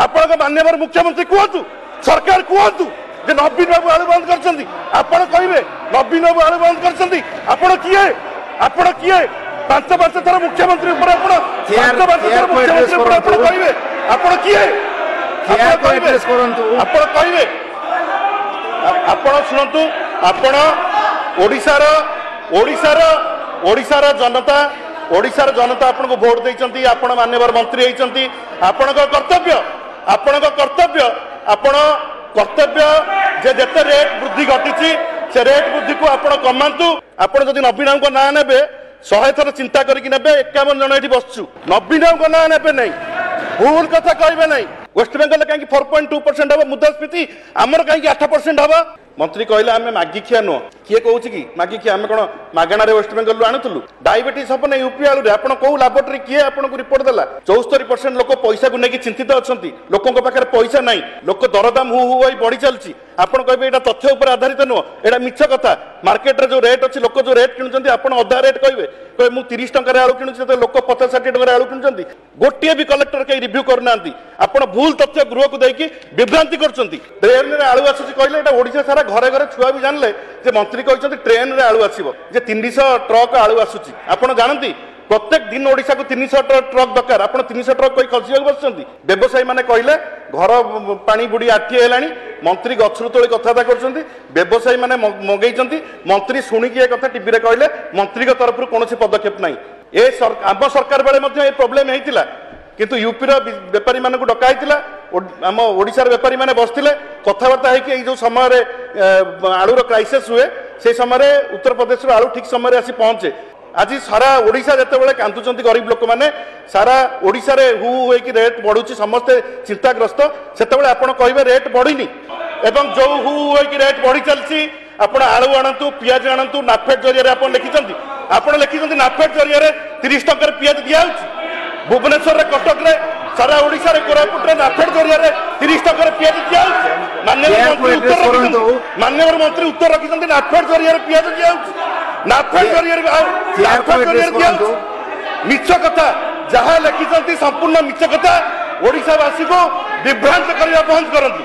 आपण माननीय मुख्यमंत्री कहतु सरकार कहतु जे नवीन बाबू आलू बंद कर आपण कहे नवीन बाबू आलू बंद कर आपण किए 5 थर मुख्यमंत्री कहे आपण किए आपण शुणु आपण ओडिशार जनता आपन भोट देइचंती आपण मान्यवर मंत्री होइचंती आपण कर्तव्य जे जते रेट वृद्धि घटी से रेट वृद्धि को आपण कमांतु आपण जदि नवीन को ना नेबे 100 थर चिंता करके नेबे 51 जन एठी बसछु नवीन को ना नेबे नहीं भूल कथा कहबे नहीं वेस्ट बेंगल कहीं 4.2% हम मुद्रास्फीति आमर कहीं 8% हम मंत्री कहले आम मागी खिया नुह किए कौन कि मागी खिया आम कौन मागणार वेस्ट बेंगल आणुलु डायबिटीज हम नहीं यूपी आलू आप लाबोरेटरी किए आपको रिपोर्ट देला 74% लोक पैसा को लेकिन चिंतित अच्छा लोकों पाखे पैसा नहीं लोक दरदाम हु हु बढ़ी चलती आपड़ कहे यहाँ तथ्य उपर आधारित नुह यहाँ मिछ कथा मार्केट जो रेट अच्छी लोक जो रेट किणुंट आपड़ अधा रेट कहे कहे मुझे 30 टकर आलू किणुची लोक 50-60 टकर आलू किणुंट गोटे भी कलेक्टर कहीं रिव्यू करना आपड़ भूल तथ्य गृह को देकी विभ्रांति कर ट्रेन में आलू आसूसी कहले ओडिशा सारा घरे घरे छुआ भी जानले जे मंत्री कहते ट्रेन में आलू आसो जे 300 ट्रक आलू आसूची आपड़ जानती प्रत्येक दिन ओडिशा को 300 ट्रक दरकार आप 300 ट्रक कहीं खसी बस व्यवसायी मैंने कहले घर पानी बुड़ी आठी है मंत्री गछरू तोली कथबार्ता कर व्यवसायी मैंने मगेई मंत्री शुणिकी कथा टीवी कहले मंत्री तरफ कौन पदक्षेप ना आम सरकार बेले प्रोब्लेम होता किंतु यूपीर बेपारी मानक डकाई आम ओडिशार बेपारी मैंने बसते कथबार्ता हो समय आलूर क्राइसिस हुए से समय उत्तर प्रदेश आलू ठीक समय आसी पहुंचे आज सारा ओडिशा जिते कांदुंट गरीब लोक मैंने सारा ओडिशा रे हु हु कि रेट बढ़ुची समस्ते चिंताग्रस्त से आपड़ कहे रेट बढ़ीनी एवं जो हु हु कि रेट बढ़ी चलती आपड़ आलू आणतु पियाज आणतु नाफेड जरिए आप लिखिं आपड़ लिखिं नाफेड जरिए 30 टकर पियाज दिया भुवनेश्वर कटक रे सारा ओडिशा रे कोरापुट रे नाफेड जरिए 30 टकर पियाज दिया माननीय मंत्री उत्तर रखिं नाफेड जरिए पियाज दिया नाफेड जरिए मिछ कथा जहाँ लिखिं संपूर्ण मिछ कथा ओडिशावासी को विभ्रांत करने बंद करंतु।